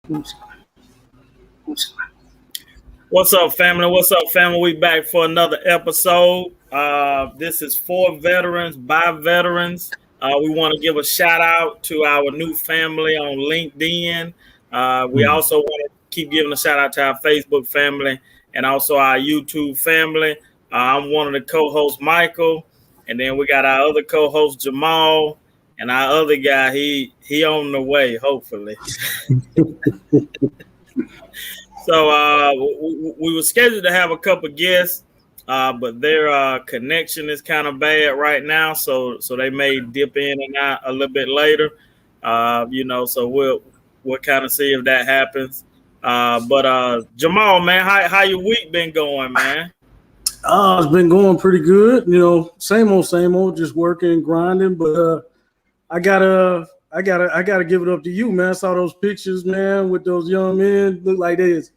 What's up, family? What's up, family? We back for another episode. This is for veterans by veterans. We want to give a shout out to our new family on LinkedIn. We also want to keep giving a shout out to our Facebook family and also our YouTube family. I'm one of the co-hosts, Michael, and then we got our other co-host, Jamal, and our other guy. He on the way, hopefully. So we were scheduled to have a couple guests, but their connection is kind of bad right now. So they may dip in and out a little bit later. So we'll kind of see if that happens. But Jamal, man, how your week been going, man? It's been going pretty good. Same old, just working, grinding. But I gotta give it up to you, man. I saw those pictures, man, with those young men. Look like they is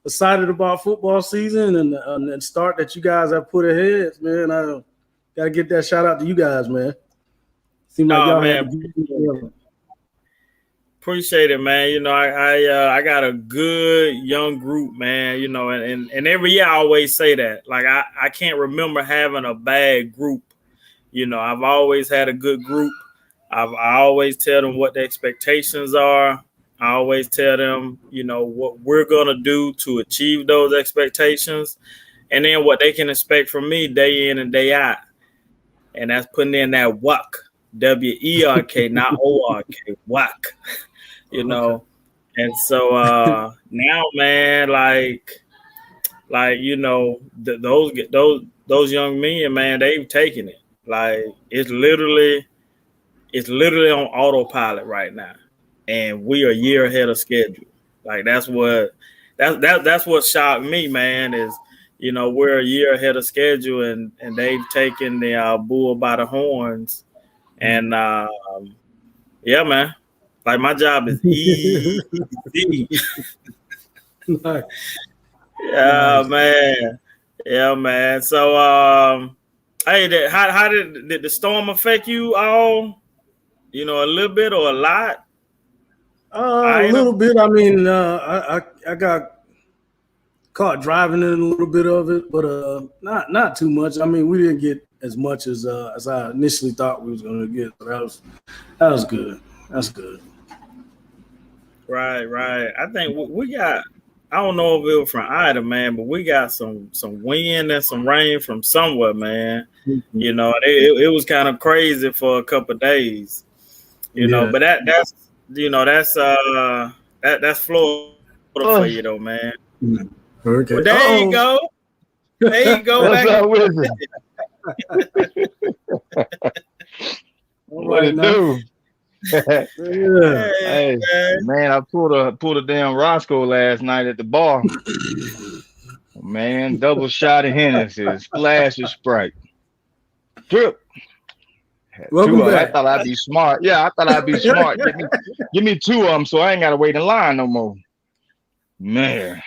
excited about football season and the start that you guys have put ahead, man. I gotta get that shout out to you guys, man. Seems like y'all man. Appreciate it, man. I got a good young group, man. And every year I always say that. Like I can't remember having a bad group. I've always had a good group. I always tell them what the expectations are. I always tell them, what we're going to do to achieve those expectations, and then what they can expect from me day in and day out. And that's putting in that work, W-E-R-K, not O-R-K, work, Okay. And so now, man, those young men, man, they've taken it. Like it's literally on autopilot right now, and we are a year ahead of schedule. Like that's what shocked me, man. Is we're a year ahead of schedule, and they've taken the bull by the horns, and yeah, man. Like my job is easy. Nice. Yeah, man. Yeah, man. So hey, how did the storm affect you all? A little bit or a lot? A little bit. I mean, I got caught driving in a little bit of it, but not too much. I mean, we didn't get as much as I initially thought we was going to get. So that was good. That's good. Right. I think we got. I don't know if it was from either, man, but we got some wind and some rain from somewhere, man. Mm-hmm. It was kind of crazy for a couple of days. But that's Florida for you though, man. Okay. But there you go. There you go. What's up with it? What it do? Hey, man, I pulled a damn Roscoe last night at the bar. Man, double shot of Hennessy, splash of Sprite. Drip. I thought I'd be smart. Yeah, I thought I'd be smart. Give me two of them so I ain't got to wait in line no more. Man,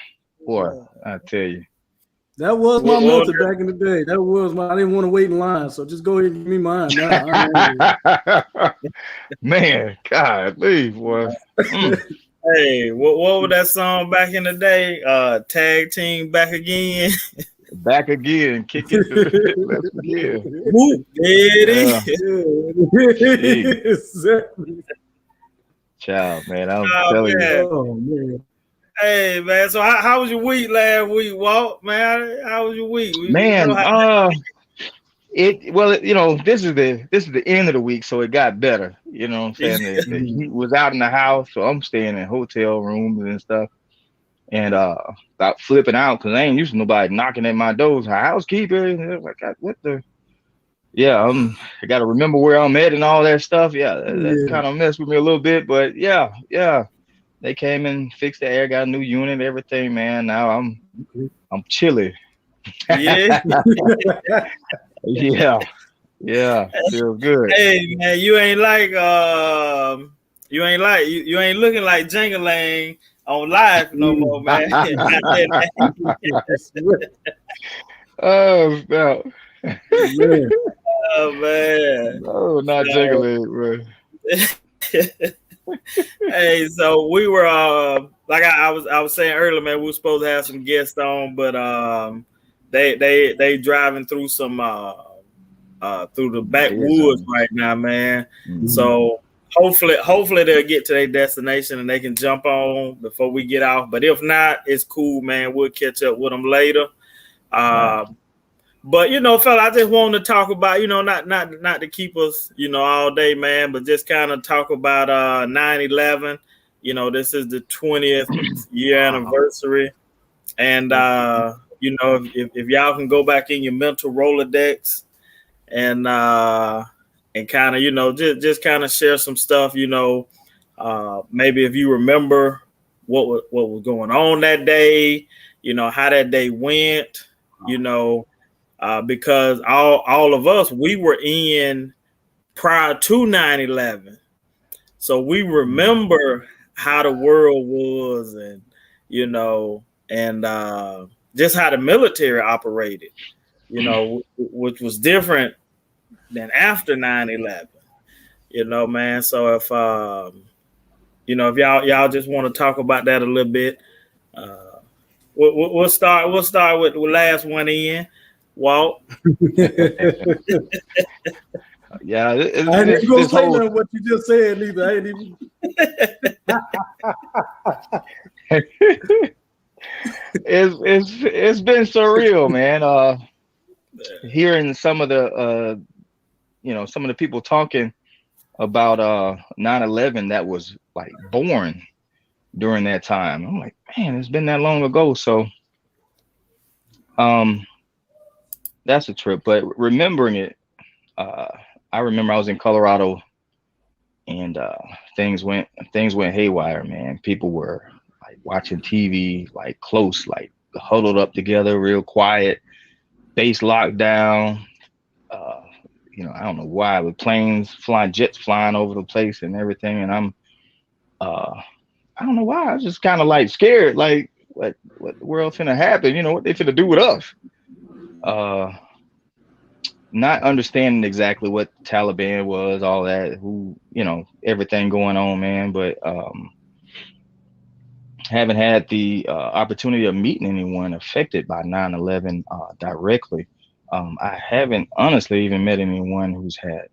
boy, I tell you. That was my motto back in the day. I didn't want to wait in line, so just go ahead and give me mine now. Man, God, please, boy. Hey, what was that song back in the day? Tag team back again. Back again, kick it. Let's begin. Whoop, Exactly. Child, man, I'm telling you. Oh, man. Hey, man. So how was your week last week, Walt? Man, how was your week? Man, this is the end of the week, so it got better. You know what I'm saying? The heat was out in the house, so I'm staying in hotel rooms and stuff. And stop flipping out because I ain't used to nobody knocking at my doors. Housekeeper, and like, what the? Yeah, I got to remember where I'm at and all that stuff. Yeah, that kind of messed with me a little bit, but yeah. They came and fixed the air, got a new unit, everything, man. Now I'm chilly. Yeah. Yeah, feels good. Hey, man, you ain't looking like Jingling on live no more, man. Oh, no. Oh, man. No, not Jingling, bro. Hey, so we were like I was saying earlier, man. We were supposed to have some guests on, but they driving through some through the Dead backwoods zone. right now, man. Mm-hmm. So hopefully they'll get to their destination and they can jump on before we get off. But if not, it's cool, man. We'll catch up with them later. Right. But fella, I just wanted to talk about, not to keep us, all day, man, but just kind of talk about 9/11. This is the 20th year Wow. anniversary. And if y'all can go back in your mental Rolodex and kind of, just kind of share some stuff, maybe if you remember what was going on that day, how that day went, because all of us, we were in prior to 9/11, so we remember how the world was, and and just how the military operated, which was different than after 9/11, man. So if if y'all just want to talk about that a little bit, we'll start with the last one in. Walt. Yeah, I ain't even gonna this say whole nothing what you just said, neither. I ain't even. it's been surreal, man. Hearing some of the some of the people talking about 9/11 that was like born during that time. I'm like, man, it's been that long ago. So um that's a trip. But remembering it, uh I remember I was in Colorado and things went haywire, man. People were like watching TV like close, like huddled up together, real quiet, base locked down. Uh, I don't know why, with planes flying, jets flying over the place and everything. And uh, I don't know why. I was just kind of like scared, like what the world finna happen? What they finna do with us? Uh, Not understanding exactly what Taliban was, all that, who, everything going on, man. But haven't had the opportunity of meeting anyone affected by 9/11 directly. I haven't honestly even met anyone who's had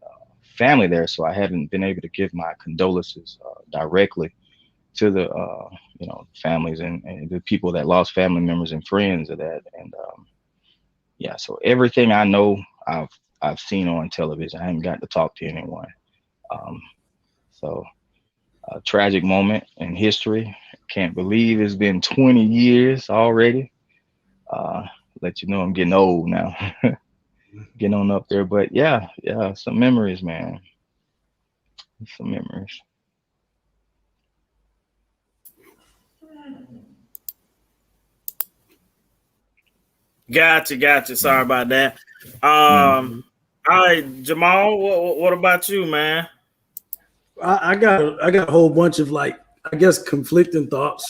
family there, so I haven't been able to give my condolences directly to the families and the people that lost family members and friends of that. And yeah, so everything I know, I've seen on television. I haven't got to talk to anyone. Um, so a tragic moment in history. Can't believe it's been 20 years already. Uh, Let you know I'm getting old now, getting on up there. But yeah, some memories, man. Some memories. Gotcha. Sorry about that. Mhm. All right, Jamal. What about you, man? I got a whole bunch of like I guess conflicting thoughts.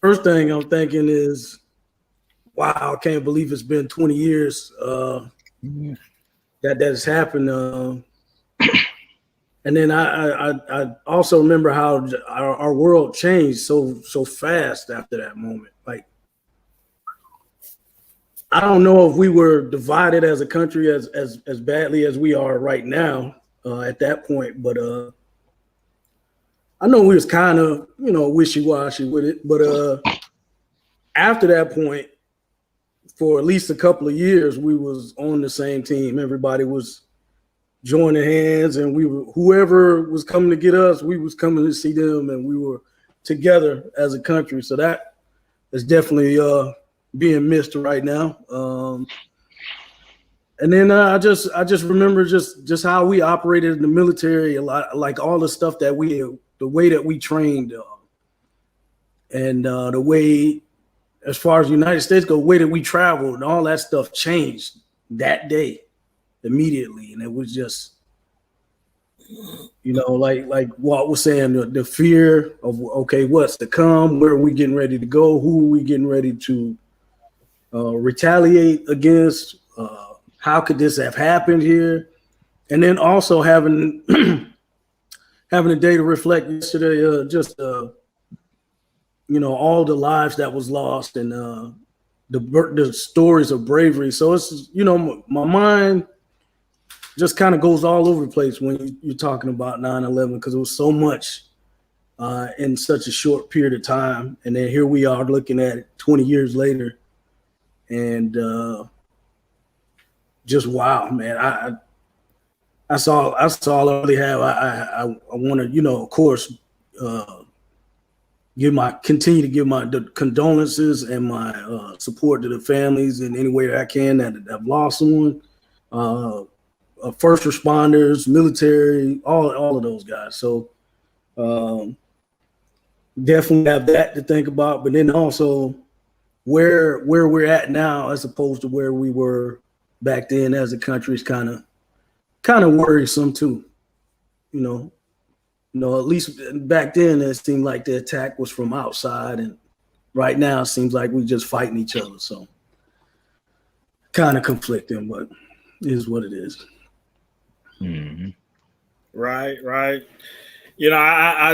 First thing I'm thinking is, wow, I can't believe it's been 20 years Yeah. that has happened. And then I also remember how our world changed so fast after that moment. Like I don't know if we were divided as a country as badly as we are right now at that point, but I know we was kind of wishy washy with it. But after that point, for at least a couple of years, we was on the same team. Everybody was joining hands, and we were whoever was coming to get us, we was coming to see them, and we were together as a country. So that is definitely being missed right now. And then I just remember just how we operated in the military a lot, like all the stuff the way that we trained, and the way, as far as the United States go, the way that we traveled and all that stuff changed that day immediately, and it was just like Walt was saying, the fear of okay, what's to come, where are we getting ready to go, who are we getting ready to retaliate against, how could this have happened here, and then also having having a day to reflect yesterday. Just all the lives that was lost and the stories of bravery. So it's my mind just kind of goes all over the place when you're talking about 9/11 because it was so much in such a short period of time, and then here we are looking at it 20 years later, and just wow, man. That's all I really have. I want to, of course, continue to give my condolences and my support to the families in any way that I can that have lost someone. First responders, military, all of those guys. So definitely have that to think about. But then also where we're at now as opposed to where we were back then as a country is kind of worrisome too. At least back then it seemed like the attack was from outside, and right now it seems like we're just fighting each other. So kind of conflicting, but it is what it is. Mm-hmm. Right. I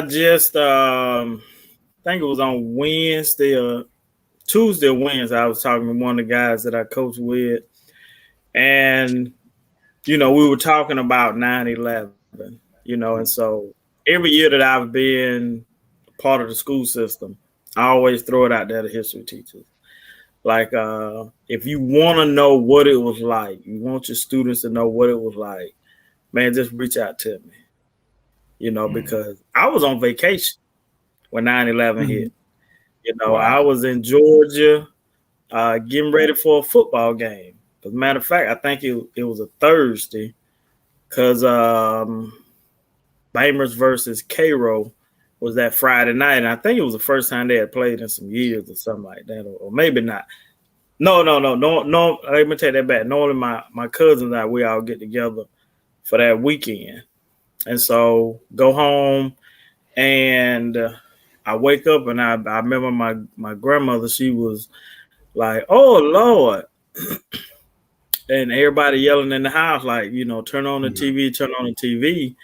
just think it was on Wednesday or Tuesday or Wednesday. I was talking to one of the guys that I coach with, and we were talking about 9/11. And so every year that I've been part of the school system, I always throw it out there to history teachers. Like, if you want to know what it was like, you want your students to know what it was like, man, just reach out to me, because I was on vacation when 9/11 hit. Wow. I was in Georgia getting ready for a football game. As a matter of fact, I think it was a Thursday because Bamers versus Cairo was that Friday night. And I think it was the first time they had played in some years or something like that, or maybe not. No. Let me take that back. Normally my cousins and I, we all get together for that weekend. And so go home and I wake up and I remember my grandmother, she was like, "Oh, Lord." And everybody yelling in the house, like, turn on the TV.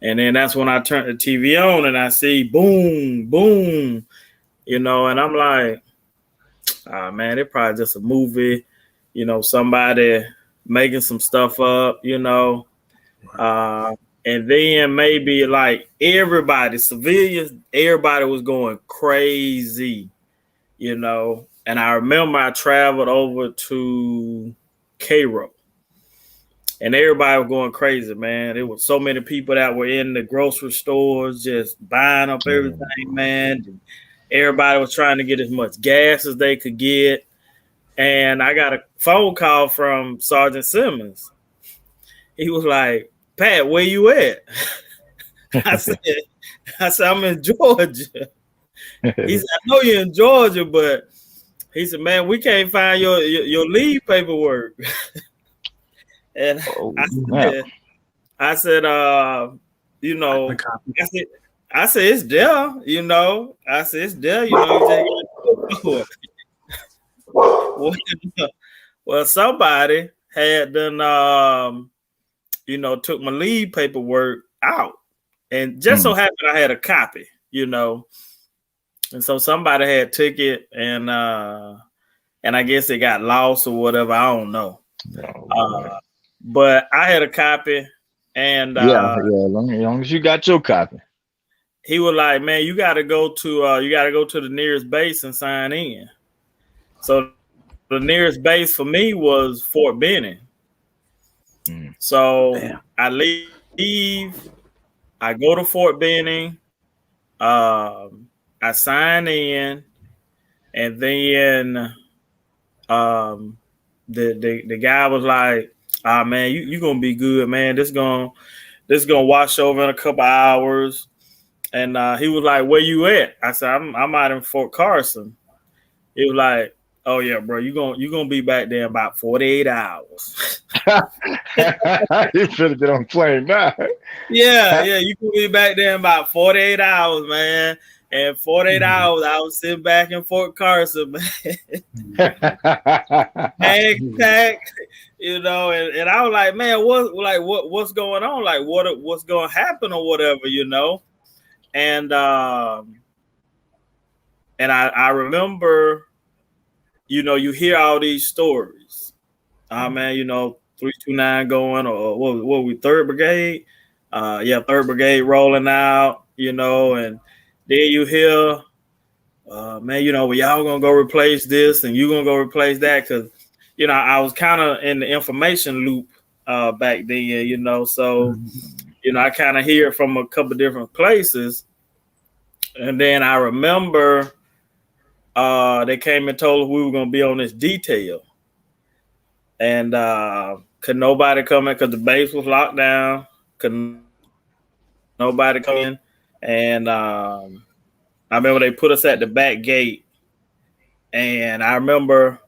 And then that's when I turn the TV on and I see boom, boom, and I'm like, man, it's probably just a movie, somebody making some stuff up, and then maybe like everybody, civilians, everybody was going crazy, and I remember I traveled over to Cairo. And everybody was going crazy, man. There were so many people that were in the grocery stores just buying up everything, man. And everybody was trying to get as much gas as they could get. And I got a phone call from Sergeant Simmons. He was like, "Pat, where you at?" I said, "I'm in Georgia." He said, "I know you're in Georgia, but," he said, "Man, we can't find your leave paperwork." And I said, I said, it's there, I said, it's there, you just well, somebody had done, took my leave paperwork out, and just so happened I had a copy, and so somebody had took it, and I guess it got lost or whatever. I don't know. But I had a copy, and as long as you got your copy. He was like, "Man, you got to go to the nearest base and sign in." So the nearest base for me was Fort Benning. So I leave, I go to Fort Benning, I sign in, and then the guy was like, "Man, you gonna be good, man. This gonna wash over in a couple hours." And he was like, "Where you at?" I said, I'm out in Fort Carson." He was like, "Oh yeah, bro, you gonna be back there in about 48 hours." You should get on the plane now. Yeah, you can be back there in about 48 hours, man. And 48 hours, I was sitting back in Fort Carson, man, bag packed, and I was like, man, what's going on? Like, what's going to happen or whatever, And I remember, you hear all these stories. Man, 329 going, or what we, 3rd Brigade? 3rd Brigade rolling out, and then you hear, man, well, y'all gonna go replace this and you gonna go replace that, because I was kind of in the information loop back then, so I kind of hear from a couple different places. And then I remember they came and told us we were gonna be on this detail, and could nobody come in because the base was locked down. Could nobody come in, and I remember they put us at the back gate, and I remember,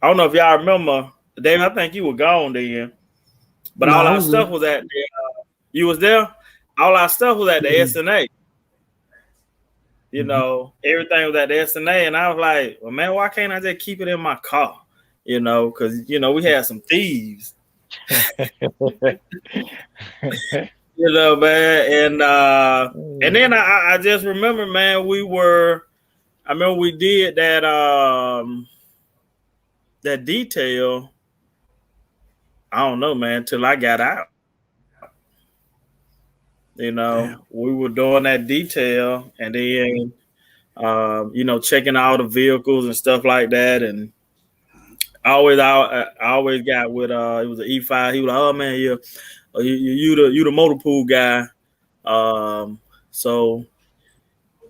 I don't know if y'all remember, Dave, I think you were gone then, but all our stuff was at the, you was there? All our stuff was at the SNA. Everything was at the SNA, and I was like, well, man, why can't I just keep it in my car? Because, we had some thieves. Man, and then I just remember, man, I remember we did that that detail. I don't know, man, till I got out. Damn. We were doing that detail, and then checking all the vehicles and stuff like that, and I always got with it was an E5. He was like, oh man, you the motor pool guy. So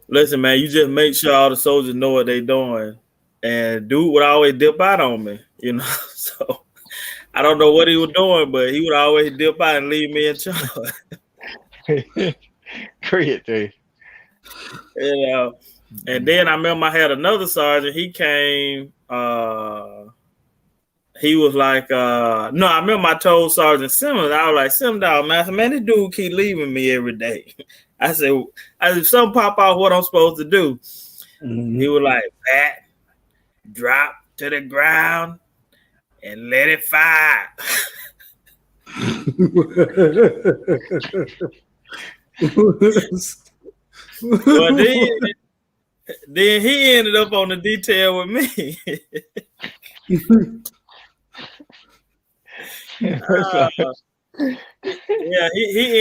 listen, man, you just make sure all the soldiers know what they doing. And dude would always dip out on me, So I don't know what he was doing, but he would always dip out and leave me in charge. Great, dude. And then I remember I had another sergeant. He came. He was like, no, I remember I told Sergeant Simmons, I was like, Simmons, man, this dude keep leaving me every day. I said, something pop out what I'm supposed to do. Mm-hmm. He was like, bat, drop to the ground and let it fire. Well, then he ended up on the detail with me. He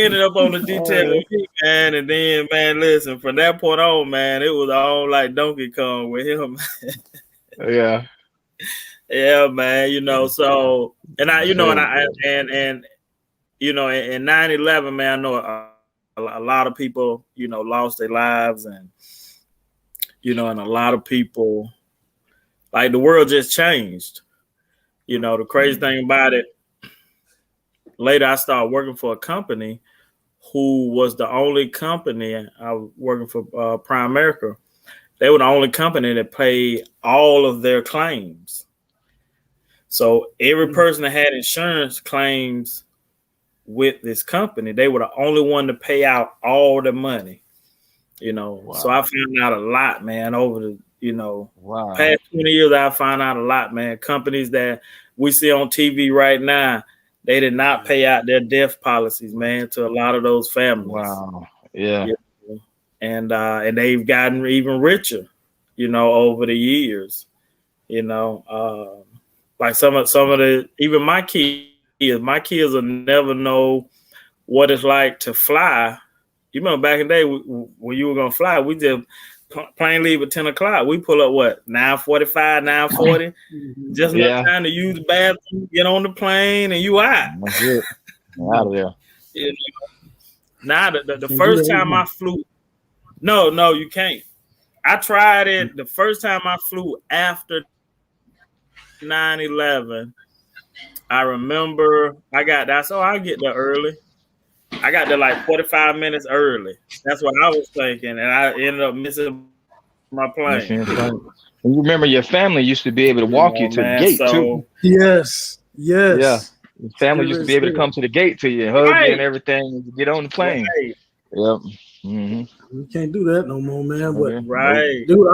ended up on the detail with me, man. And then, man, listen, from that point on, man, it was all like Donkey Kong with him. Yeah, man. So, and I, in 9/11, man, I know a lot of people, lost their lives, and and a lot of people, like, the world just changed. The crazy thing about it, later I started working for a company who was the only company, I was working for Prime America. They were the only company that paid all of their claims. So every person that had insurance claims with this company, they were the only one to pay out all the money. Wow. So I found out a lot, man, over the past 20 years. I found out a lot, man. Companies that we see on TV right now, they did not pay out their death policies, man, to a lot of those families. Wow. Yeah. And they've gotten even richer, over the years. Like some of the, even my kids will never know what it's like to fly. You remember back in the day when you were gonna fly, we just plane leave at 10 o'clock. We pull up 9:45, 9:40, just enough time to use the bathroom, get on the plane, and you out. That's it. Out of there. Now the first time I flew, no, you can't. I tried it the first time I flew after 9/11. I remember I get there early. I got there like 45 minutes early. That's what I was thinking, and I ended up missing my plane. You remember your family used to be able to walk you to the gate too. Yes. Yeah. Your family used to be able to come to the gate to you, hug you and everything, and get on the plane. Right. Yep. We can't do that no more, man. But Right. dude,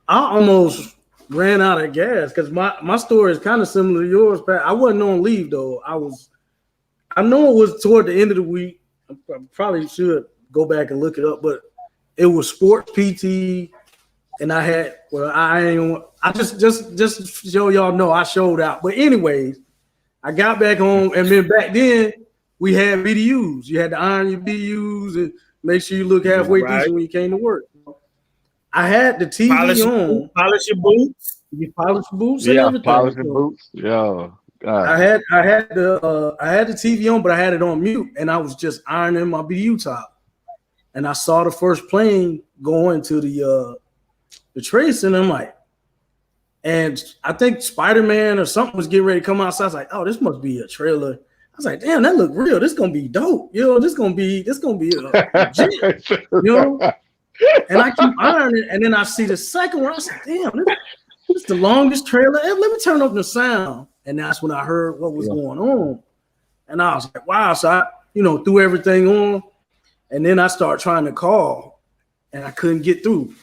I almost ran out of gas because my story is kind of similar to yours, Pat. I wasn't on leave though. I know it was toward the end of the week. I probably should go back and look it up, but it was sports PT, and I just show y'all know I showed out. But anyways, I got back home, and then back then we had BDUs. You had to iron your BDUs and make sure you look halfway decent when you came to work. I had the TV on. Polish your boots. You polish boots and everything. Polish the boots. Yo, God. I had the TV on, but I had it on mute, and I was just ironing my BDU top. And I saw the first plane going to the trade center. I'm like, and I think Spider-Man or something was getting ready to come outside. I was like, oh, this must be a trailer. I was like, damn, that look real. This gonna be dope. This gonna be legit. And I keep ironing, and then I see the second one. I said, damn, this is the longest trailer ever. Let me turn up the sound. And that's when I heard what was going on. And I was like, wow. So I, threw everything on. And then I started trying to call, and I couldn't get through.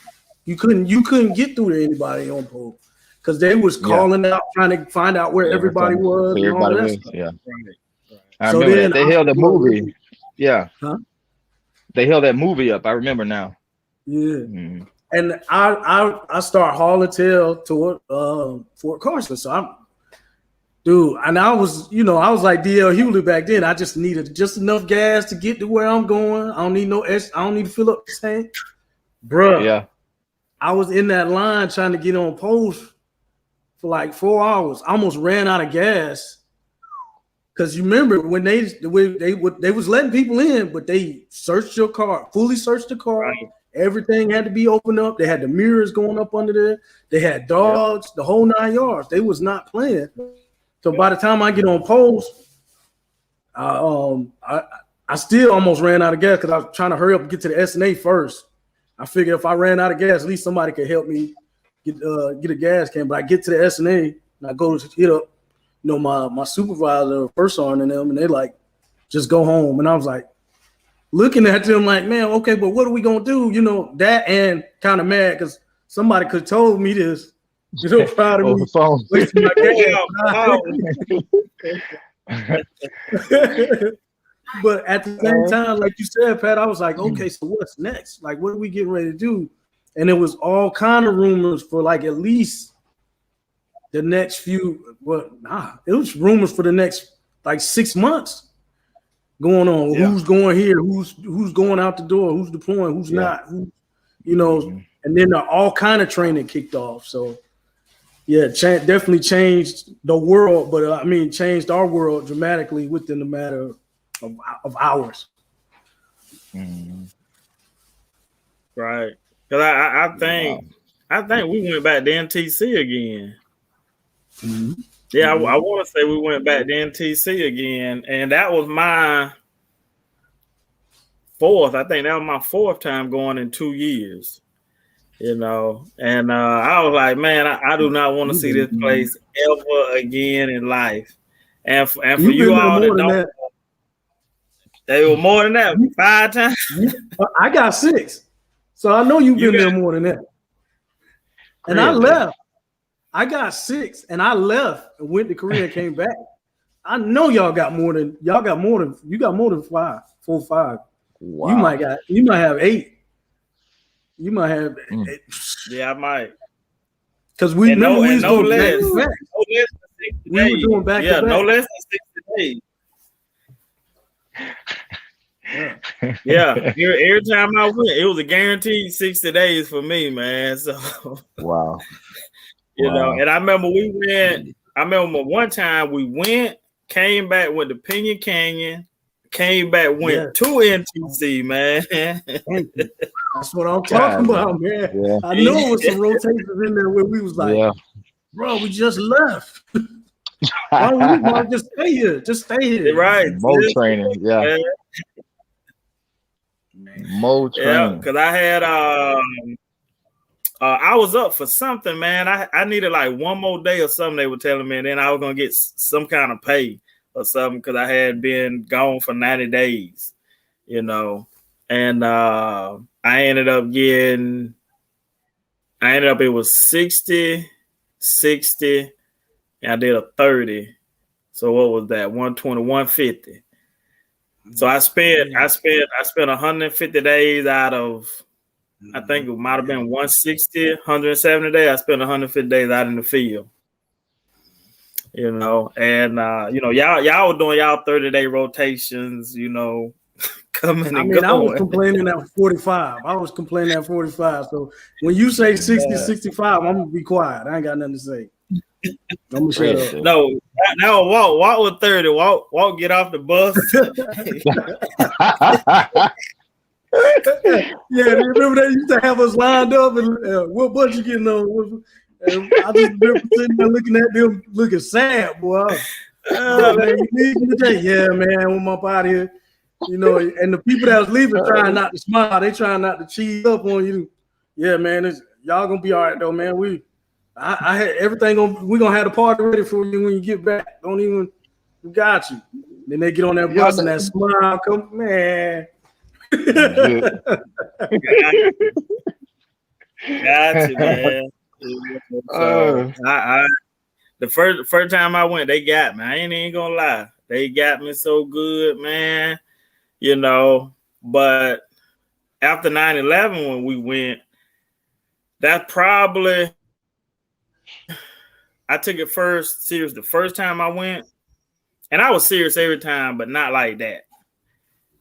You couldn't get through to anybody on pole because they was calling out, trying to find out where everybody was. And all that stuff. Yeah. I remember that. They held the movie. Yeah. Huh? They held that movie up. I remember now. Yeah. And I start hauling tail toward Fort Carson. So I was like DL Hewlett back then. I just needed just enough gas to get to where I'm going. I don't need to fill up the tank. Bruh. Yeah. I was in that line trying to get on post for like 4 hours. I almost ran out of gas. Cause you remember when they was letting people in, but they searched your car, fully searched the car. Right. Everything had to be opened up. They had the mirrors going up under there. They had dogs, the whole 9 yards. They was not playing. So by the time I get on post, I still almost ran out of gas because I was trying to hurry up and get to the SNA first. I figured if I ran out of gas, at least somebody could help me get a gas can. But I get to the SNA and I go to hit up, my supervisor, first on and them, and they like, just go home. And I was like, looking at them like, man, okay, but what are we gonna do? That and kind of mad because somebody could have told me this. Proud of me. Wasting my But at the same time, like you said, Pat, I was like, okay, so what's next? Like, what are we getting ready to do? And it was all kind of rumors for like at least the next few. It was rumors for the next like 6 months going on. Yeah. Who's going here? Who's going out the door? Who's deploying? Who's not? And then all kind of training kicked off. So. Yeah, definitely changed the world, but changed our world dramatically within the matter of hours. Right, because I think we went back to NTC again. Mm-hmm. Yeah, I want to say we went back to NTC again, and that was my fourth. I think that was my fourth time going in 2 years. And I was like, man, I do not want to see this place ever again in life. And for you all that don't, they were more than that, 5 times. I got 6, so I know you've been there more than that. And I left. I got 6, and I left and went to Korea and came back. I know you got more than 5, 4, 5. Wow. You might have 8. You might have, yeah, I might. Because we was doing back to back. We were doing back to back. No less than 60 days. Yeah. Every time I went, it was a guaranteed 60 days for me, man. So wow. And I remember we went. I remember one time we went, came back, went to Pinyon Canyon. Came back, went to NTC, man. That's what I'm talking about, man. Yeah. I know it was some rotations in there where we was like, bro, we just left. Why we just stay here? Just stay here. Right. Mode training, yeah. Mode training. Yeah, because I had I was up for something, man. I needed like one more day or something, they were telling me, and then I was gonna get some kind of pay or something because I had been gone for 90 days, and it was 60, 60, and I did a 30. So what was that? 120, 150. So I spent 150 days out of, I think it might have been 160, 170 days. I spent 150 days out in the field. You know, and y'all were doing y'all 30-day rotations, coming and going. I was complaining at 45. So when you say 60, 65, I'm gonna be quiet. I ain't got nothing to say. I'm gonna shut up. No, now walk with 30. Walk, get off the bus. Yeah, remember they used to have us lined up and what bus you getting on? And I just remember sitting there looking at them, looking sad, boy. Man, you need me today? Yeah, man, I'm up out here. You know, and the people that was leaving trying not to smile, they trying not to cheese up on you. Yeah, man, y'all gonna be all right though, man. I had everything we gonna have the party ready for you when you get back. We got you. Then they get on that bus and that smile come, man. Got you, man. So the first time I went, they got me. I ain't even gonna lie. They got me so good, man. You know, but after 9/11 when we went, that probably I took it serious the first time I went. And I was serious every time, but not like that.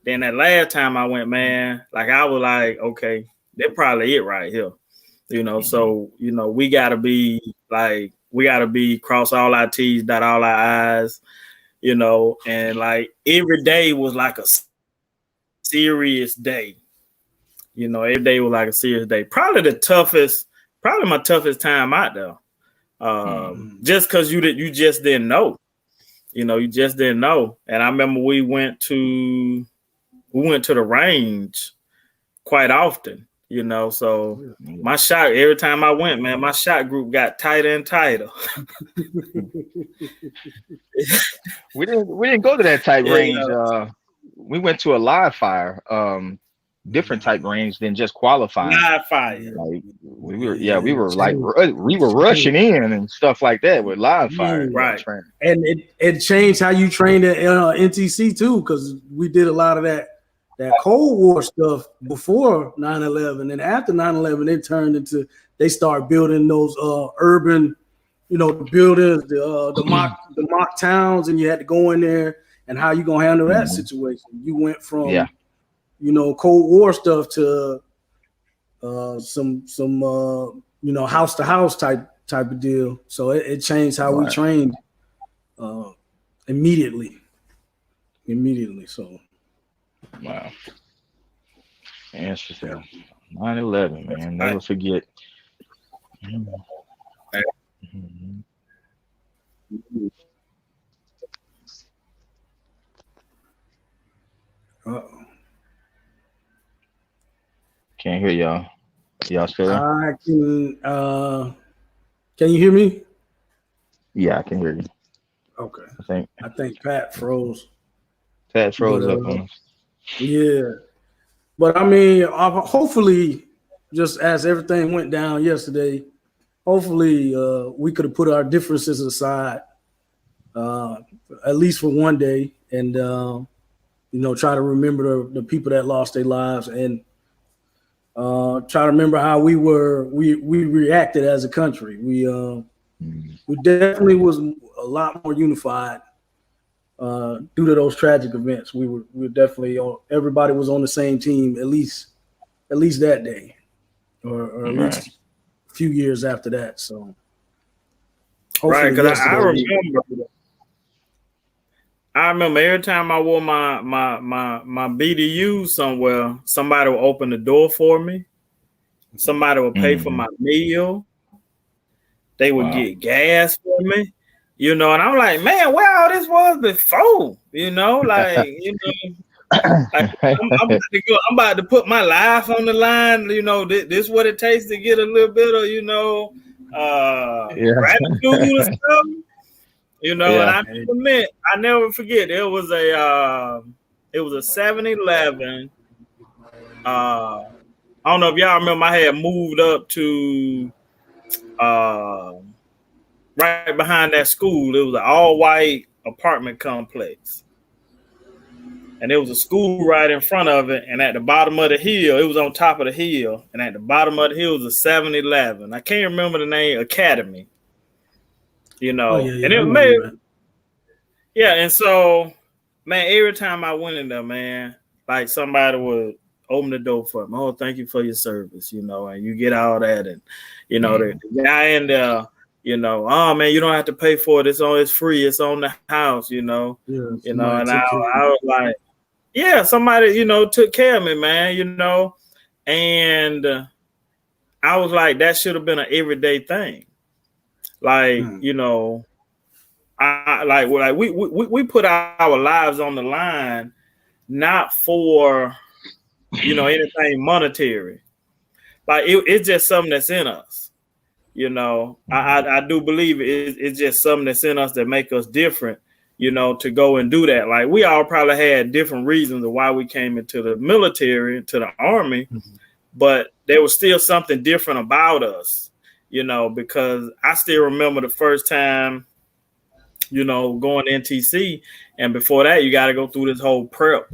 Then that last time I went, man, like I was like, okay, that's probably it right here. You know, so we gotta be cross all our T's, dot all our I's, and like every day was like a serious day. Every day was like a serious day. Probably my toughest time out there. Just because you just didn't know. You just didn't know. And I remember we went to the range quite often, so my shot, every time I went, man, my shot group got tighter and tighter. We didn't go to that type range. We went to a live fire, different type range than just qualifying. Live fire. Like we were rushing in and stuff like that with live fire. Right. And it changed how you trained at NTC too, because we did a lot of that Cold War stuff before 9/11, and after 9/11, it turned into they started building those urban, the buildings, the mock towns, and you had to go in there and how you gonna handle that situation. You went from Cold War stuff to some house to house type of deal. So it changed how we trained immediately. So wow. Interesting. 9/11, man. Never forget. Can't hear y'all. Y'all still there? I can you hear me? Yeah, I can hear you. Okay. I think Pat froze. Pat froze up on us. Yeah. But I mean, hopefully, just as everything went down yesterday, hopefully we could have put our differences aside, at least for one day, and try to remember the people that lost their lives, and try to remember how we reacted as a country. We definitely was a lot more unified due to those tragic events. We were definitely everybody was on the same team at least that day, or at least a few years after that. So right, because I remember every time I wore my BDU somewhere, somebody would open the door for me. Somebody would pay for my meal. They would get gas for me, and I'm like, man, where all this was before, like I'm about to put my life on the line. This what it takes to get a little bit of, gratitude and stuff. And I never forget. It was a 7-Eleven I don't know if y'all remember. I had moved up to uh, right behind that school. It was an all white apartment complex, and there was a school right in front of it. And at the bottom of the hill, it was on top of the hill, and at the bottom of the hill was a 7-Eleven. I can't remember the name. Academy. Oh yeah, And yeah, I it know made, you, man. yeah, and so, man, every time I went in there, man, like somebody would open the door for me. Oh, thank you for your service, and you get all that, and the guy in there, oh man, you don't have to pay for it. It's free. It's on the house, Yeah, somebody and I took care of I you. was like, yeah, somebody, took care of me, man, and I was like, that should have been an everyday thing, like, Hmm. we put our lives on the line, not for anything monetary. Like it's just something that's in us. I do believe it's just something that's in us that make us different. To go and do that. Like we all probably had different reasons of why we came into the military, into the army, but there was still something different about us. Because I still remember the first time going to NTC. And before that, you got to go through this whole prep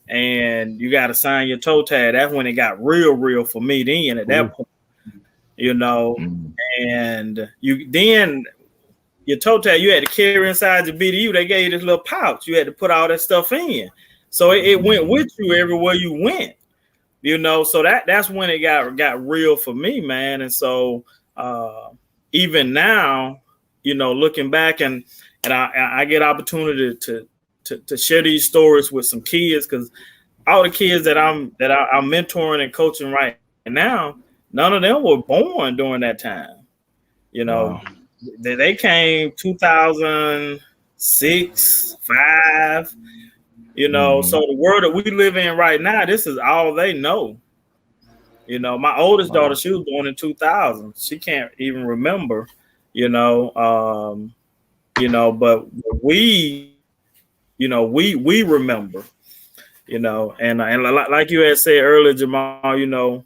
and you got to sign your toe tag. That's when it got real for me then at that point, you know, and then your toe tag, you had to carry inside your BDU. They gave you this little pouch. You had to put all that stuff in. So it went with you everywhere you went, so that's when it got real for me, man. And so even now, looking back and I get opportunity to share these stories with some kids, because all the kids I'm mentoring and coaching right now, none of them were born during that time. Wow. They came 2006, 5. So the world that we live in right now, this is all they know. My oldest daughter, she was born in 2000. She can't even remember. But we remember, and like you had said earlier, Jamal,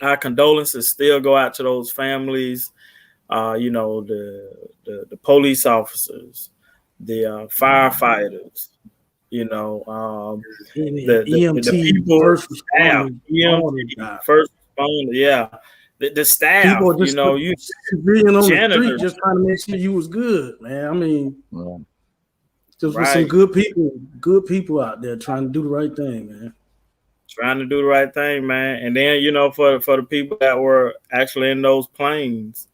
our condolences still go out to those families, the police officers, the firefighters, the EMT, people, first staff, responders, all EMT, of that. first responder, yeah, the staff, People just you being on the street, janitors, just trying to make sure you was good, man. I mean, just with some right? good people out there trying to do the right thing, man. Trying to do the right thing, man. And then, for the people that were actually in those planes,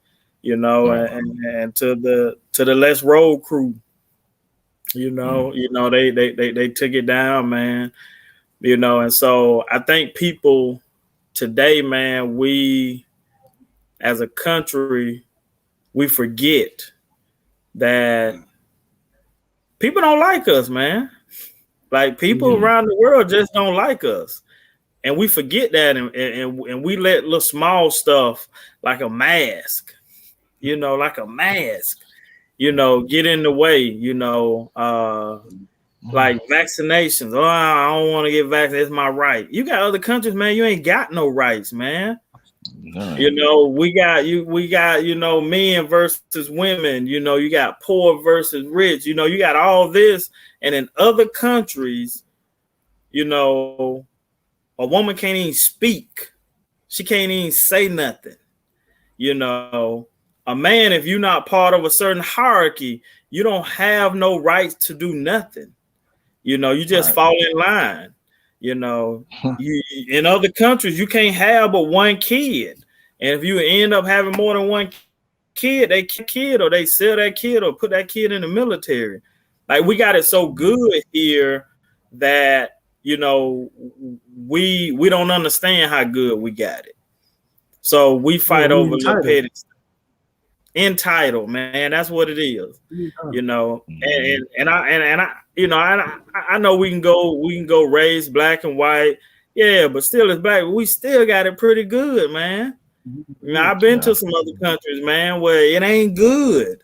and to the Let's Roll crew, they took it down, man. And so I think people today, man, we as a country, we forget that people don't like us, man. Like people around the world just don't like us. And we forget that, and we let little small stuff like a mask, like a mask, get in the way, like vaccinations. Oh, I don't want to get vaccinated. It's my right. You got other countries, man. You ain't got no rights, man. We got men versus women. You got poor versus rich. You got all this, and in other countries, a woman can't even speak. She can't even say nothing. A man, if you're not part of a certain hierarchy, you don't have no rights to do nothing. You just fall in line. You in other countries, you can't have but one kid. And if you end up having more than one kid, they kid or they sell that kid or put that kid in the military. Like we got it so good here that we don't understand how good we got it. So we fight over little petty stuff. Entitled, man. That's what it is. And I know we can go race black and white. Yeah, but still as black, we still got it pretty good, man. I've been to some other countries, man, where it ain't good.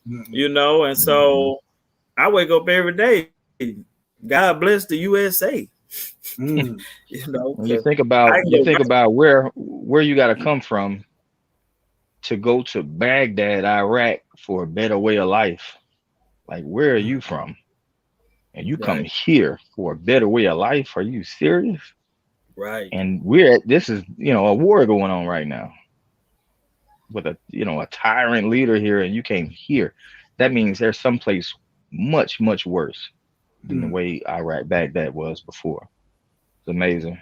And so I wake up every day. God bless the USA. Mm. You know, When you 'cause think I about can go where you got to come from to go to Baghdad, Iraq for a better way of life. Like, where are you from? And you come right, here for a better way of life? Are you serious? right, And this is, a war going on right now with a tyrant leader here, and you came here. That means there's someplace much, much worse than the Mm. way Iraq Baghdad was before. It's amazing.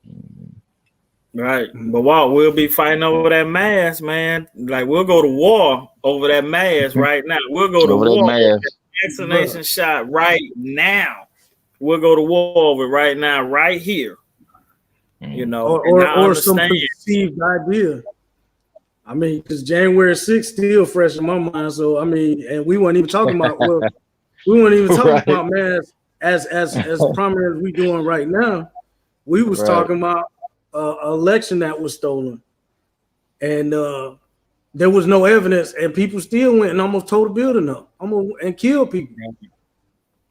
Mhm. right. Mm. But what we'll be fighting over that mask, man. Like we'll go to war over that mask right now. We'll go to Over that war over mask. that Bruh. vaccination shot right now. We'll go to war over it right now, right here. You Mm. know, Or, and or I or some understand. perceived idea. I mean, because January 6th still fresh in my mind. So I mean, and we weren't even talking about we weren't even talking Right. about man as prominent as we doing right now. We was Right. talking about election that was stolen, and there was no evidence, and people still went and almost tore the building up, almost and killed people.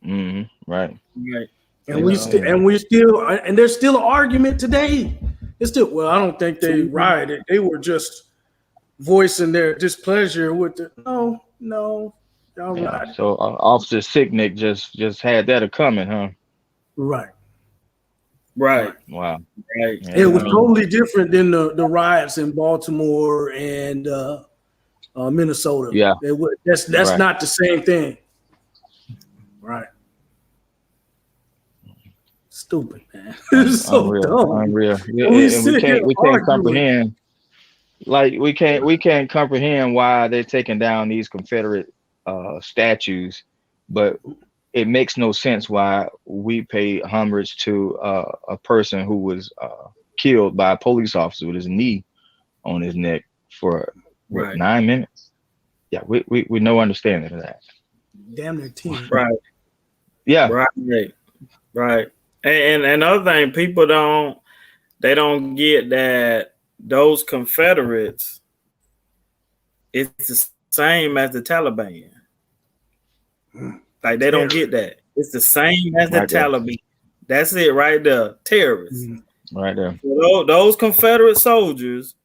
Right. Right. And You It's know, we still and there's still an argument today. It's still I don't think they rioted. They were just voicing their displeasure with the no, y'all Yeah. right. So Officer Sicknick just had that a coming, huh? Right. right, Right. Wow. right. It Yeah. You was know, totally different than the riots in Baltimore and Minnesota. Yeah. That's Right. not the same thing. Right. Stupid, man. It's so Unreal. dumb. Unreal. Yeah, And we and we sit here can't we can't arguing. comprehend. Like, we can't comprehend why they're taking down these Confederate statues, but it makes no sense why we pay homage to a person who was killed by a police officer with his knee on his neck for what, right, 9 minutes? Yeah, we no understanding of that. Damn near 10. right, Yeah. right, right. And another thing, people don't get that those Confederates, it's the same as the Taliban. Like they don't Terror. get that. It's the same as the Right there. Taliban. That's it right there. Terrorists. Mm. Right there. So those Confederate soldiers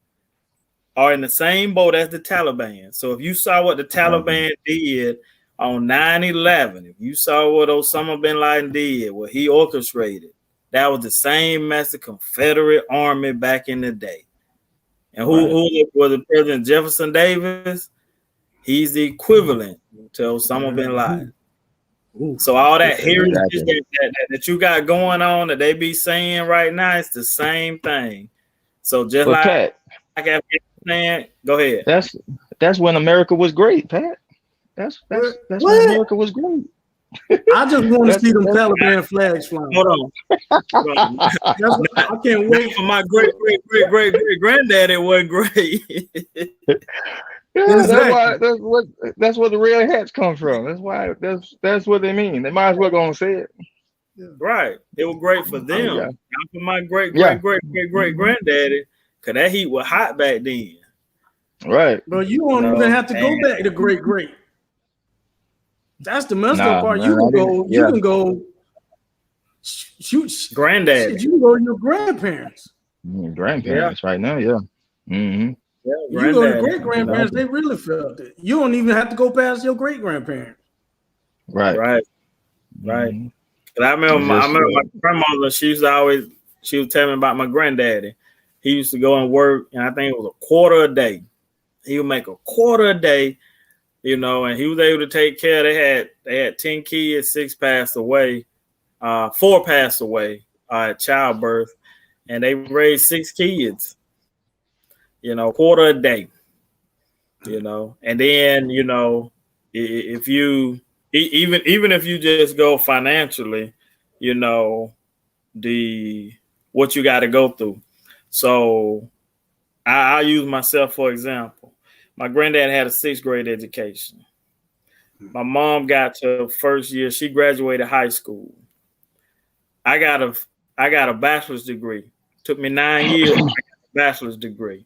are in the same boat as the Taliban. So if you saw what the Right there. Taliban did on 9/11, if you saw what Osama bin Laden did, what he orchestrated, that was the same as the Confederate Army back in the day. And who, Right. who was the President Jefferson Davis? He's the equivalent to Osama bin Laden. Ooh, So all that heritage Exactly. that you got going on that they be saying right now, it's the same thing. So just But like Pat, Afghanistan, go ahead. that's when America was great, Pat. That's when what? America was great. I just want to That's see them that's Taliban flags flying. Hold on. Hold on. I can't Not wait. for my great granddad, it wasn't great. yeah, Exactly. that's where the real hats come from. That's why that's what they mean. They might as well go and say it. Right. It was great for Oh them. yeah. Not for my great Yeah. granddaddy, because that heat was hot back then. Right. Bro, you You don't even know, have to go back to great. That's the messed up Nah, part. man, I didn't. You Yeah. can go shoot granddaddy. shit, you can go to your grandparents. Yeah, Grandparents right now. Yeah. Mm-hmm. yeah, You go to granddaddy. great You know, grandparents, they really felt it. You don't even have to go past your great grandparents. Right. right, right. Mm-hmm. But I remember It's I just remember my grandmother, she would tell me about my granddaddy. He used to go and work, and I think it was a quarter a day. He would make a quarter a day, and he was able to take care. They had 10 kids, 6 passed away, 4 passed away at childbirth, and they raised 6 kids, quarter a day, and then, if you even if you just go financially, you know, the what you got to go through. So I'll use myself for example. My granddad had a 6th grade education. My mom got to first year. She graduated high school. I got a I got a bachelor's degree. Took me 9 years. I got a bachelor's degree.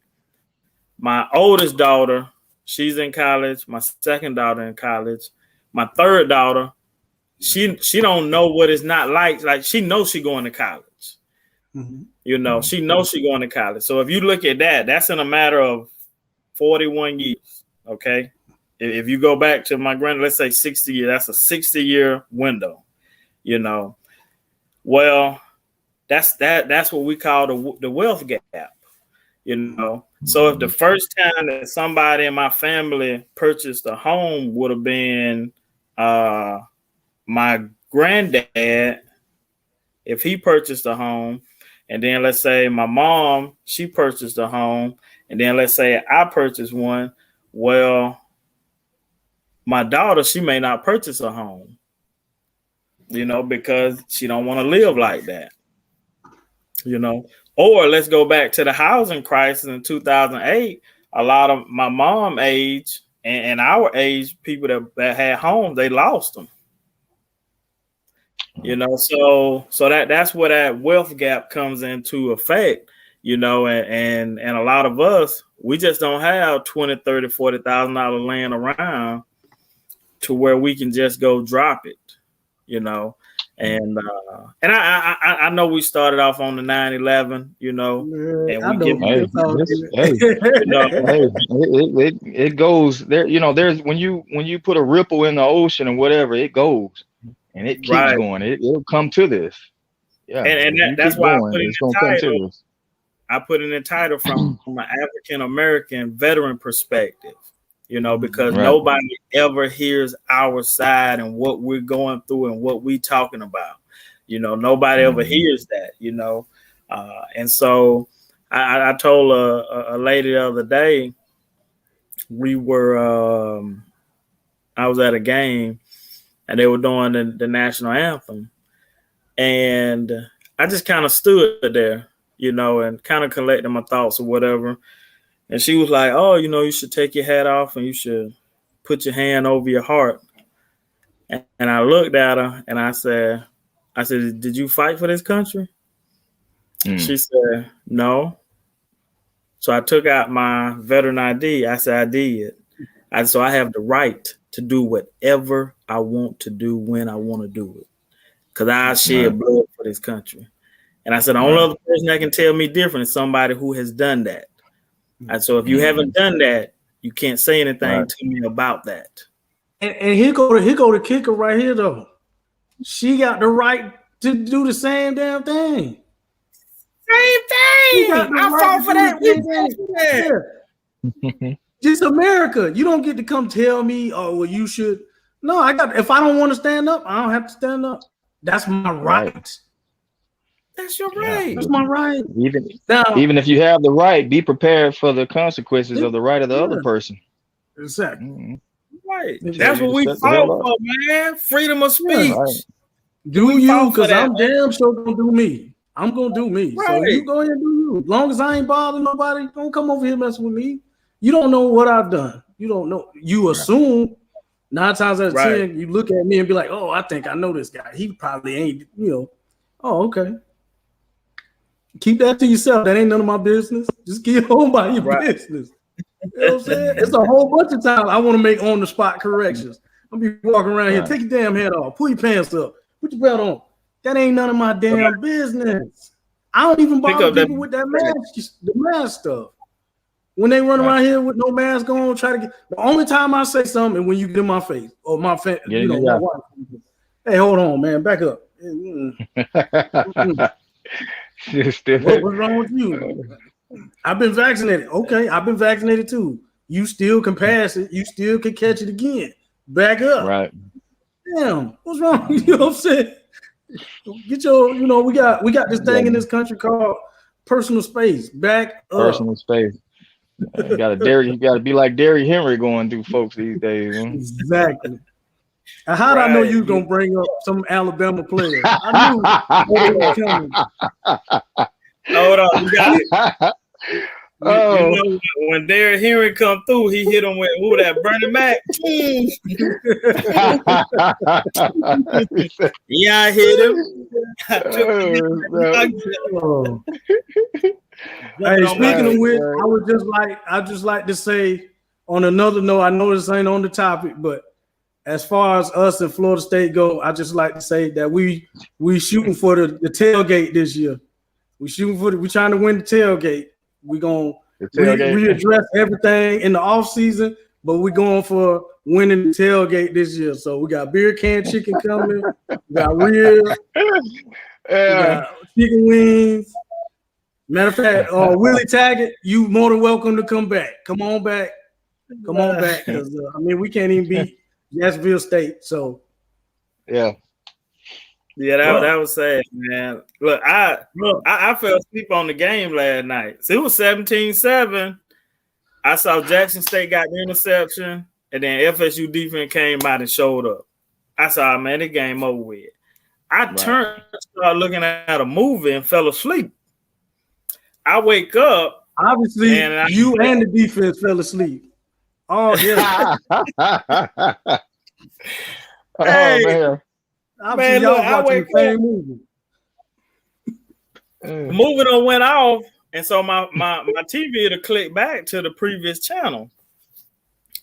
My oldest daughter, she's in college. My second daughter in college. My third daughter, she don't know what it's not like. Like she knows she going to college. Mm-hmm. You know, she knows she going to college. So if you look at that, that's in a matter of 41 years. Okay. If you go back to my grand, let's say 60 years, that's a 60-year window, you know. Well, that's what we call the wealth gap, you know. So if the first time that somebody in my family purchased a home would have been my granddad, if he purchased a home, and then let's say my mom, she purchased a home, and then let's say I purchased one, well, my daughter, she may not purchase a home, you know, because she don't want to live like that, you know. Or let's go back to the housing crisis in 2008. A lot of my mom age and our age people that had homes, they lost them. You know, so that's where that wealth gap comes into effect, you know, and a lot of us, we just don't have $20,000, $30,000, $40,000 laying around to where we can just go drop it, you know. And I know we started off on the 9/11, you know, and I we know. give you know, it goes there. You know, there's when you put a ripple in the ocean or whatever, it goes and it keeps right. going. It'll come to this. Yeah, And if you that's keep why I going, put in it's the gonna come to title. this. I put in the title from an African American veteran perspective, you know, because Right. nobody ever hears our side and what we're going through and what we talking about. You know, nobody ever hears that, you know. And so I told a lady the other day, we were, I was at a game and they were doing the national anthem. And I just kind of stood there, you know, and kind of collected my thoughts or whatever. And she was like, "Oh, you know, you should take your hat off and you should put your hand over your heart." And I looked at her and I said, "Did you fight for this country?" She said, "No." So I took out my veteran ID. I said, "I did." So I have the right to do whatever I want to do when I want to do it. Because I shed blood for this country. And I said, the only other person that can tell me different is somebody who has done that. And so if you haven't done that, you can't say anything to me about that. And here go the kicker right here though. She got the right to do the same damn thing. Same thing. I fought for that. We fought for that. Yeah. Just America. You don't get to come tell me, oh, well, you should. No, if I don't want to stand up, I don't have to stand up. That's my right. That's your right. That's my right. Even if you have the right, be prepared for the consequences of the right of the other person. Exactly. Right. That's what we fought for, man. Freedom of speech. Yeah, right. Do you? Because I'm damn sure gonna do me. I'm gonna do me. Right. So you go ahead and do you. As long as I ain't bothering nobody, don't come over here messing with me. You don't know what I've done. You don't know. You assume 9 times out of 10, you look at me and be like, "Oh, I think I know this guy. He probably ain't." You know. Oh, okay. Keep that to yourself. That ain't none of my business. Just get home by your business. You know what I'm saying? It's a whole bunch of times I want to make on the spot corrections. I'll be walking around here. Take your damn head off. Pull your pants up. Put your belt on. That ain't none of my damn business. I don't even bother people with that mask, the mask stuff. When they run around here with no mask on, try to get. The only time I say something is when you get in my face or my face. My wife. Hey, hold on, man. Back up. What was wrong with you? I've been vaccinated. Okay, I've been vaccinated too. You still can pass it. You still can catch it again. Back up. Right. Damn, what's wrong? You know what I'm saying? Get your, we got this thing in this country called personal space. Back up. Personal space. You gotta be like Derrick Henry going through folks these days. Exactly. How did I know you was gonna bring up some Alabama players? I knew it was coming. Hold on, you got it. You know, when Derrick Henry come through, he hit him with that Bernie Mac. Yeah, I hit him. Hey, speaking of which, I just like to say on another note, I know this ain't on the topic, but as far as us in Florida State go, I just like to say that we shooting for the tailgate this year. We trying to win the tailgate. We gonna readdress everything in the off season, but we going for winning the tailgate this year. So we got beer can chicken coming. We got ribs. We got chicken wings. Matter of fact, Willie Taggart, you more than welcome to come back. Come on back, because we can't even beat Jacksonville State. So yeah, that was sad, man. Look, I fell asleep on the game last night. So it was 17-7. I saw Jackson State got the interception, and then FSU defense came out and showed up. I saw, man, the game over with. I turned, started looking at a movie, and fell asleep. I wake up. Obviously, you and the defense fell asleep. Oh, yeah. Hey, man. Man, look, I wake up. The movie done went off, and so my TV to click back to the previous channel.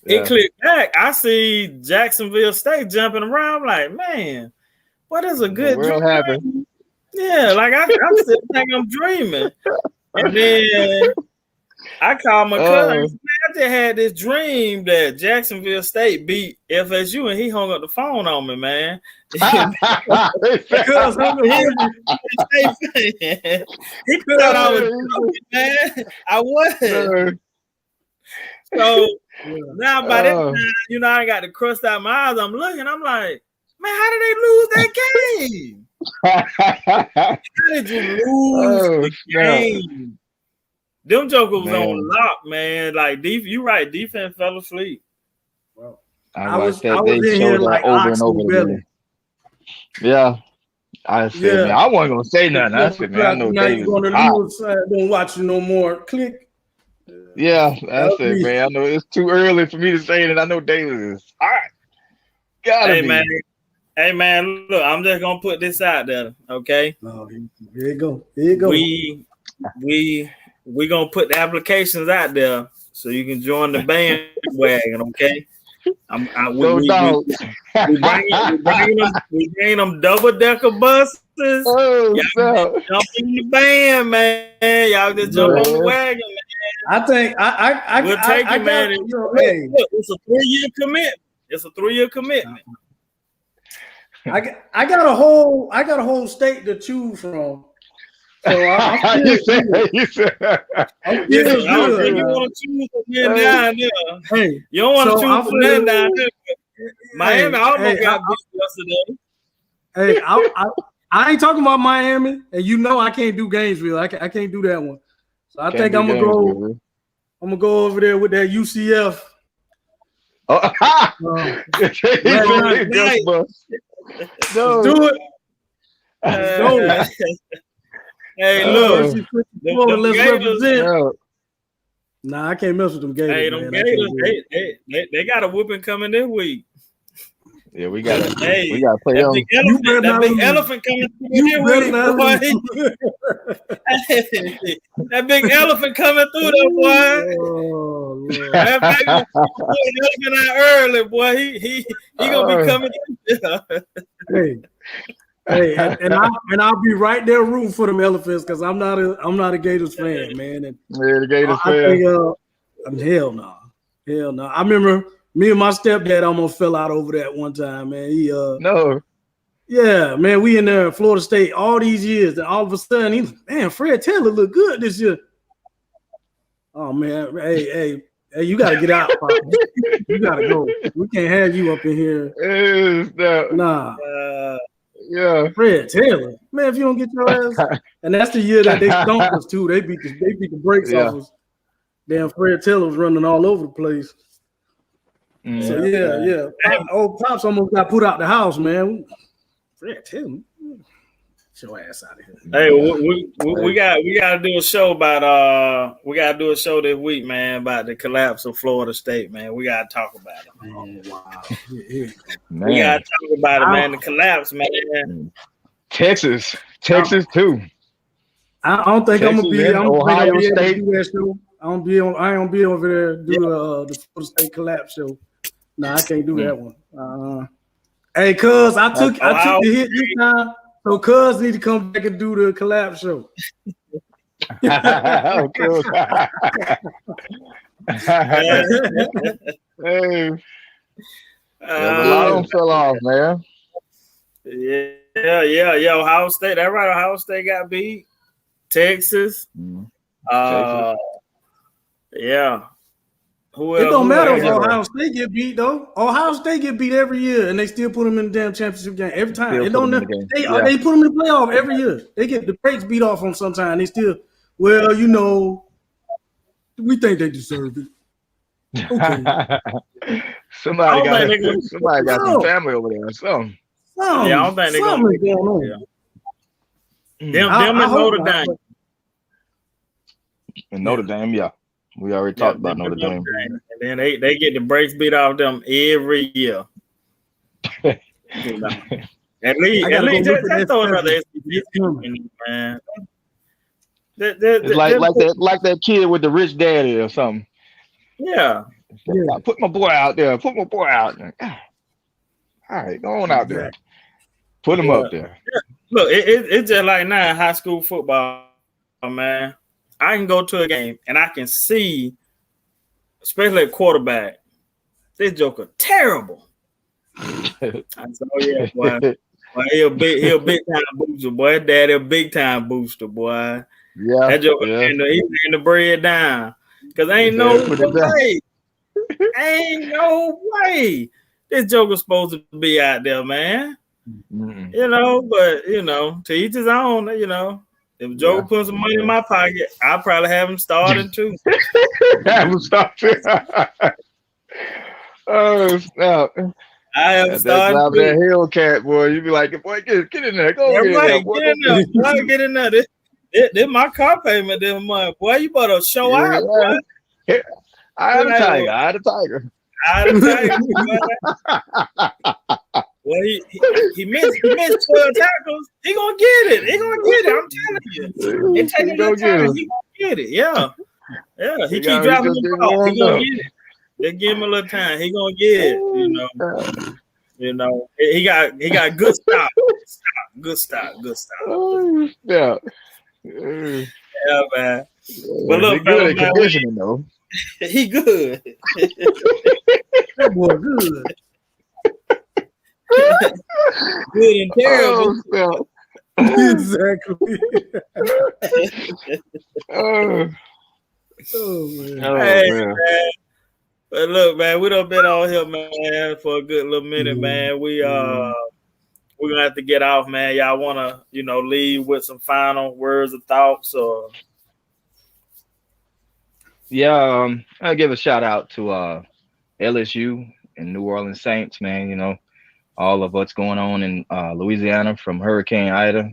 Yeah. It clicked back. I see Jacksonville State jumping around. I'm like, man, what is a good dream? Yeah, like I still think I'm dreaming. And then I called my cousin. I just had this dream that Jacksonville State beat FSU, and he hung up the phone on me, man. Because I'm a he thought I was joking, man. I wasn't. So now by that time, I got the crust out my eyes. I'm looking. I'm like, man, how did they lose that game? How did you lose the game? Them jokers was on lock, man. Like, you right, defense fell asleep. Well, I was in here like over and over again. Yeah. I said, man, I wasn't gonna say nothing. I said, man, I know Davis. Don't watch you no more. Click. Yeah, I said, man, I know it's too early for me to say it. I know Davis is hot. Hey man, look, I'm just gonna put this out there, okay? Oh, here you go. We gonna put the applications out there so you can join the bandwagon, okay? We bring them double-decker buses. Y'all jump in the band, man. Y'all just jump on the wagon, man. I think we'll take it, man. It's a 3-year commitment. It's a 3-year commitment. I got a whole state to choose from. So I'm you want to choose from down there. Hey, you don't want to choose from down there. Miami almost got beat yesterday. Hey, I ain't talking about Miami, and I can't do Gainesville. I can't do that one. So I think I'm gonna go over there with that UCF. Do it. Hey, look, let's represent. Nah, I can't mess with them Gators. Hey, them Gators, they got a whooping coming this week. Yeah, we gotta play them. That big elephant coming through this week, boy. That big elephant coming through there, boy. Oh, that big elephant out early, boy. He gonna be coming in. Hey, and I'll be right there rooting for them elephants because I'm not a Gators fan, man. And the Gators fan. Hell no. I remember me and my stepdad almost fell out over that one time, man. Yeah, man. We in there in Florida State all these years, and all of a sudden, Fred Taylor look good this year. Oh man, hey, you gotta get out, Pop. You gotta go. We can't have you up in here. Nah. Yeah, Fred Taylor, man. If you don't get your ass, and that's the year that they stomped us too. They beat the brakes off us. Damn, Fred Taylor was running all over the place. So yeah. Pops almost got put out the house, man. Fred Taylor, get your ass out of here. Hey, we got to do a show about this week, man, about the collapse of Florida State, man. We got to talk about it. Oh wow, we got to talk about it, man. The collapse, man. Texas too. I don't think I'm gonna be. Ohio State. I ain't gonna be over there do the Florida State collapse show. Nah, I can't do that one. Hey, cuz I took the hit this time, so cuz need to come back and do the collab show. Hey, a lot of them fell off, man. Yeah. Ohio State. That right. Ohio State got beat. Texas. Texas. Yeah. It don't matter if Ohio State get beat though. Ohio State get beat every year, and they still put them in the damn championship game every time. It don't. They put them in the playoff every year. They get the brakes beat off on sometime. They still, well, you know, we think they deserve it. Okay. somebody got some family over there. So I don't think they're gonna make it on. Them and Notre Dame. And Notre Dame, yeah. We already talked about Notre Dame. And then they get the brakes beat off them every year. At least just throw another SEC, man. It's like that kid with the rich daddy or something. Yeah. Put my boy out there. Put my boy out there. All right, go on out there. Put him up there. Look, it's just like now in high school football, man. I can go to a game and I can see, especially at quarterback, this joker terrible. I said, oh yeah, boy. He a big time booster, boy. Daddy a big time booster, boy. Yeah. That joker he laying the bread down. Cause ain't no way. Ain't no way. This joker's supposed to be out there, man. Mm-hmm. You know, but to each his own, If Joe put some money in my pocket, I'll probably have him starting too. Have him starting. Oh, snap. I have started. That Hellcat, boy. You be like, boy, get in there. Go get in there. Boy, get in there. This my car payment this month. Boy, you better show out. Boy. I had a tiger. Well, he missed 12 tackles. He gonna get it. I'm telling you. It takes a little time. He gonna get it. Yeah. He keep dropping the ball. He gonna get it. Just give him a little time. He gonna get it. He got good stop. Good stop. Yeah. Yeah, man. But look, good at conditioning though. He good. That boy good. Good and terrible. Exactly. Man. But look, man, we done been on here, man, for a good little minute, man. We're gonna have to get off, man. Y'all wanna, leave with some final words of thoughts or? Yeah, I'll give a shout out to LSU and New Orleans Saints, man. All of what's going on in Louisiana from Hurricane Ida,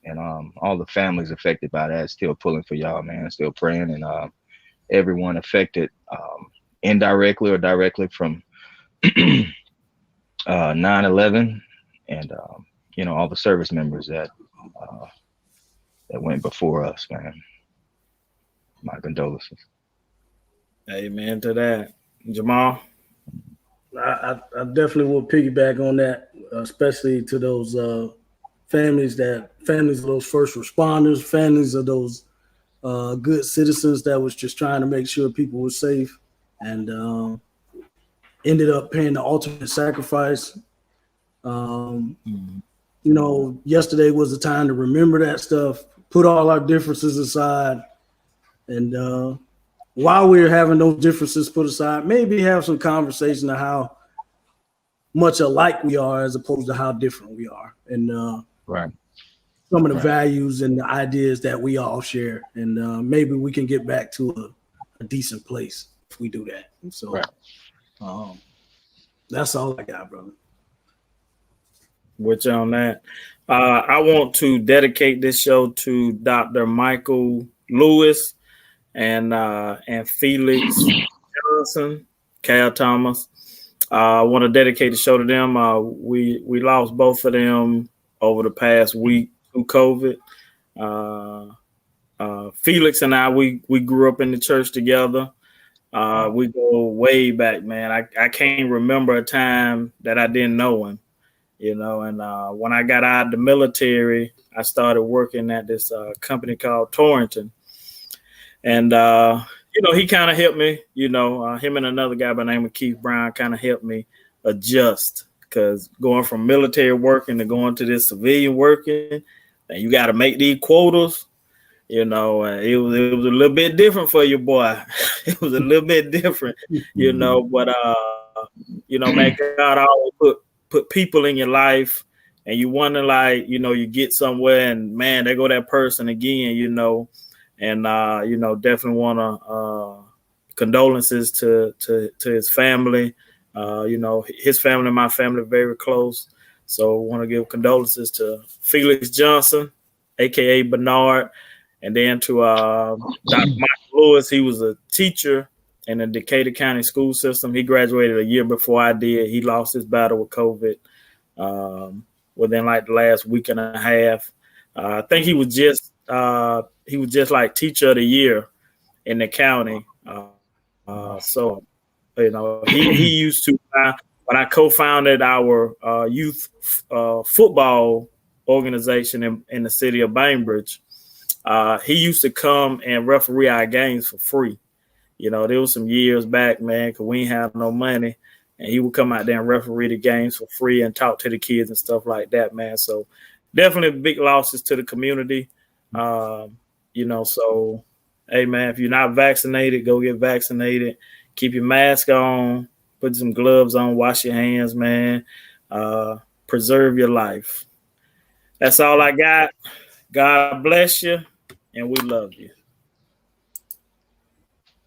and all the families affected by that. Still pulling for y'all, man. Still praying, and everyone affected indirectly or directly from 9/11, and all the service members that went before us, man. My condolences. Amen to that, Jamal. I definitely will piggyback on that, especially to those families of those first responders, families of those good citizens that was just trying to make sure people were safe, and ended up paying the ultimate sacrifice. Yesterday was the time to remember that stuff, put all our differences aside, and while we're having those differences put aside, maybe have some conversation of how much alike we are as opposed to how different we are. And some of the values and the ideas that we all share. And maybe we can get back to a decent place if we do that. So that's all I got, brother. With you on that. I want to dedicate this show to Dr. Michael Lewis and Felix Johnson, Cal Thomas. I want to dedicate the show to them. We lost both of them over the past week through COVID. Felix and I, we grew up in the church together, We go way back, man. I can't remember a time that I didn't know him, And when I got out of the military, I started working at this company called Torrington. And, he kind of helped me, him and another guy by the name of Keith Brown kind of helped me adjust because going from military working to going to this civilian working, and you got to make these quotas. It was a little bit different for your boy. It was a little bit different, But man, God always put people in your life, and you wonder, like, you get somewhere, and man, there go that person again, and definitely want to condolences to his family. His family and my family are very close, so want to give condolences to Felix Johnson, aka Bernard. And then to Dr. Michael Lewis, he was a teacher in the Decatur County school system. He graduated a year before I did. He lost his battle with COVID within like the last week and a half. I think he was just like teacher of the year in the county. So he used to when I co-founded our youth football organization in the city of Bainbridge. He used to come and referee our games for free. There was some years back, man, because we ain't have no money. And he would come out there and referee the games for free and talk to the kids and stuff like that, man. So definitely big losses to the community. So, hey, man, if you're not vaccinated, go get vaccinated. Keep your mask on, put some gloves on, wash your hands, man. Preserve your life. That's all I got. God bless you, and we love you.